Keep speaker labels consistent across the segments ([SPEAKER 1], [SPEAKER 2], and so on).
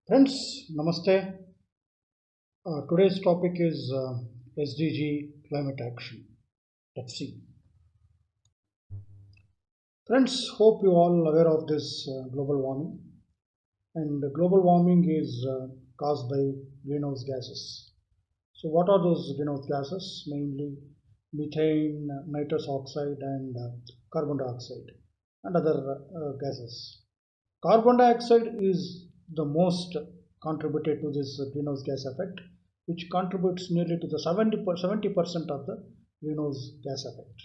[SPEAKER 1] Friends, Namaste. Today's topic is SDG Climate Action. Let's see. Friends, hope you all aware of this global warming. And global warming is caused by greenhouse gases. So, what are those greenhouse gases? Mainly methane, nitrous oxide, and carbon dioxide, and other gases. Carbon dioxide is the most contributed to this greenhouse gas effect, which contributes nearly to the 70% of the greenhouse gas effect.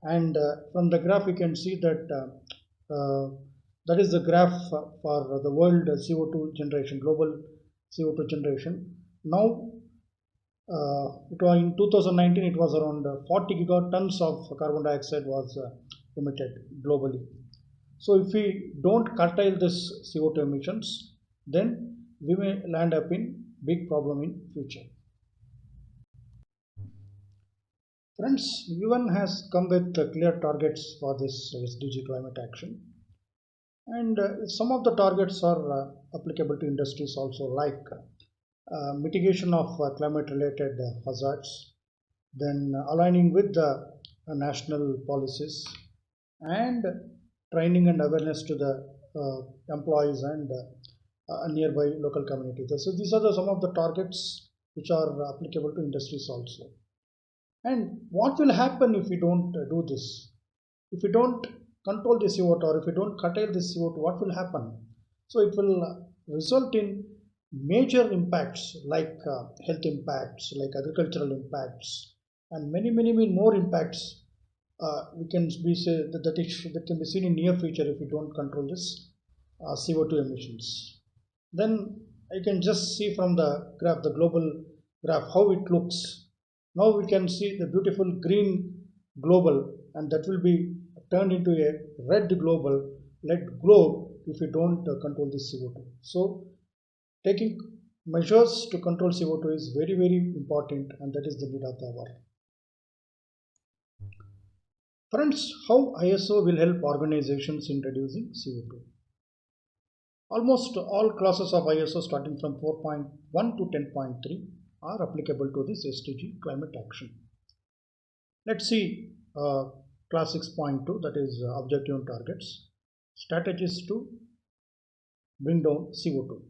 [SPEAKER 1] And from the graph, you can see that that is the graph for the world CO2 generation, global CO2 generation. Now, it was in 2019, it was around 40 gigatons of carbon dioxide was emitted globally. So if we don't curtail this CO2 emissions, then we may land up in big problem in future. Friends, UN has come with clear targets for this SDG climate action, and some of the targets are applicable to industries also, like mitigation of climate-related hazards, then aligning with the national policies, and training and awareness to the employees and nearby local communities. So these are some of the targets which are applicable to industries also. And what will happen if we don't do this? If we don't control the CO2 or if we don't curtail the CO2, what will happen? So it will result in major impacts like health impacts, like agricultural impacts, and many more impacts we can be say that can be seen in near future if we don't control this CO2 emissions. Then I can just see from the graph, the global graph, how it looks. Now we can see the beautiful green global, and that will be turned into a red global, red globe if we don't control this CO2. So taking measures to control CO2 is very important, and that is the need of the hour. Friends, how ISO will help organizations in reducing CO2? Almost all classes of ISO starting from 4.1 to 10.3 are applicable to this SDG climate action. Let's see class 6.2, that is objective and targets, strategies to bring down CO2.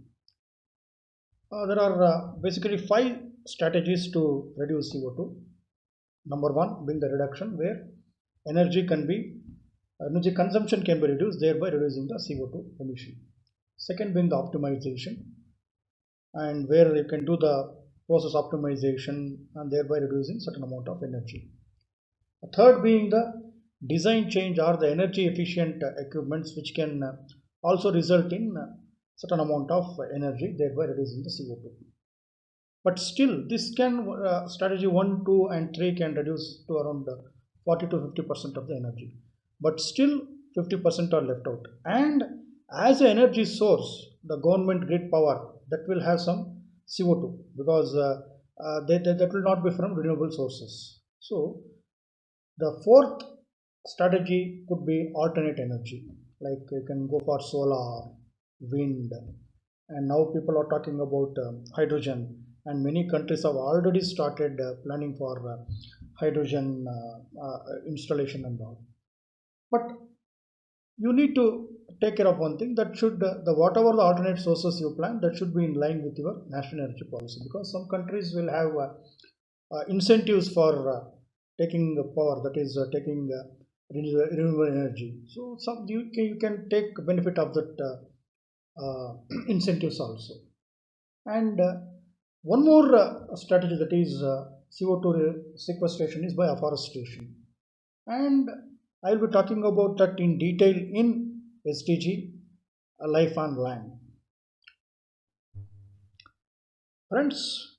[SPEAKER 1] There are basically 5 strategies to reduce CO2. Number 1 being the reduction, where energy consumption can be reduced, thereby reducing the CO2 emission. Second being the optimization, and where you can do the process optimization and thereby reducing certain amount of energy. Third being the design change or the energy efficient equipments, which can also result in certain amount of energy, thereby reducing the CO2. But still, this can strategy 1, 2, and 3 can reduce to around 40 to 50% of the energy. But still, 50% are left out. And as an energy source, the government grid power, that will have some CO2, because that will not be from renewable sources. So the fourth strategy could be alternate energy, like you can go for solar, wind, and now people are talking about hydrogen, and many countries have already started planning for hydrogen installation and all. But you need to take care of one thing, that should the whatever the alternate sources you plan, that should be in line with your national energy policy, because some countries will have incentives for taking power, that is taking renewable energy. So you can take benefit of that incentives also. And one more strategy, that is CO2 sequestration, is by afforestation, and I will be talking about that in detail in SDG Life on Land. Friends,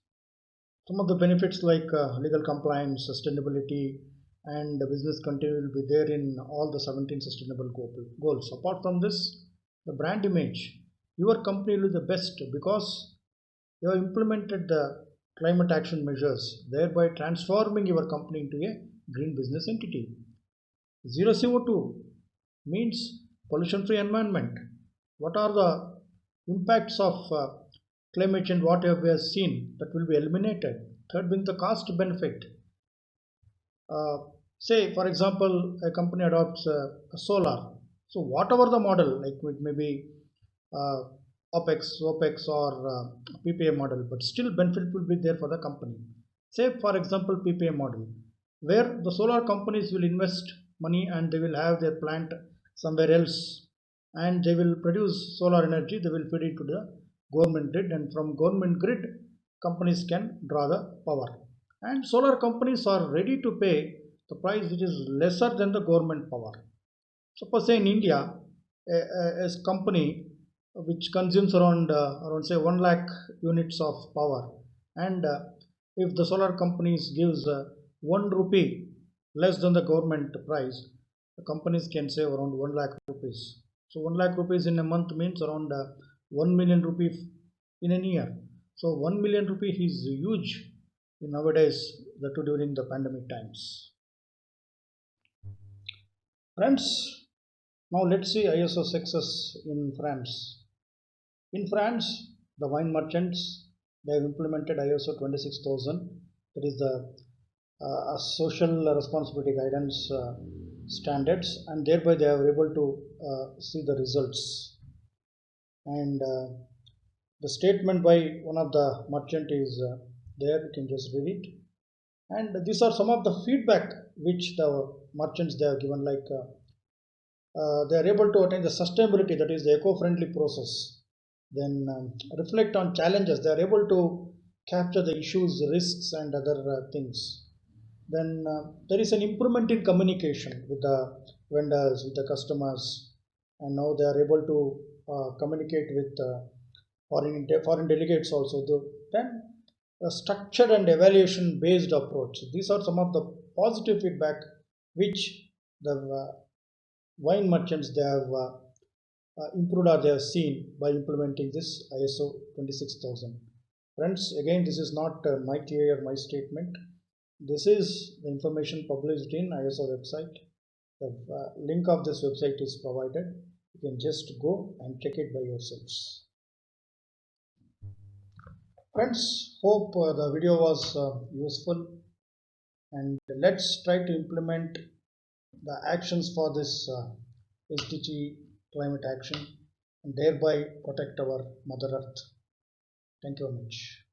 [SPEAKER 1] some of the benefits like legal compliance, sustainability, and business continuity will be there in all the 17 sustainable goals. Apart from this, the brand image, your company will be the best because you have implemented the climate action measures, thereby transforming your company into a green business entity. Zero CO2 means pollution free environment. What are the impacts of climate change, whatever we have seen, that will be eliminated. Third being the cost benefit. Uh, Say, for example, a company adopts solar. So, whatever the model, like it may be uh, OPEX, or PPA model, but still benefit will be there for the company. Say, for example, PPA model, where the solar companies will invest money and they will have their plant somewhere else, and they will produce solar energy, they will feed it to the government grid, and from government grid, companies can draw the power. And solar companies are ready to pay the price which is lesser than the government power. Suppose say in India, a company which consumes around say 1 lakh units of power, and if the solar companies gives 1 rupee less than the government price, the companies can save around 1 lakh rupees. So 1 lakh rupees in a month means around 1 million rupees in a year. So 1 million rupee is huge in nowadays, that too during the pandemic times. Friends, now let's see ISO success in France. In France, the wine merchants, they have implemented ISO 26000, that is the social responsibility guidance standards, and thereby they are able to see the results. And the statement by one of the merchant is there. You can just read it. And these are some of the feedback which the merchants they have given, like they are able to attain the sustainability, that is the eco-friendly process. Then reflect on challenges. They are able to capture the issues, risks, and other things. Then there is an improvement in communication with the vendors, with the customers, and now they are able to communicate with foreign delegates also. Then a structured and evaluation based approach. These are some of the positive feedback which the wine merchants they have improved or they have seen by implementing this ISO 26000. Friends, again, this is not my theory or my statement. This is the information published in ISO website. The link of this website is provided. You can just go and check it by yourselves. Friends, hope the video was useful, and let's try to implement the actions for this SDG Climate Action and thereby protect our Mother Earth. Thank you very much.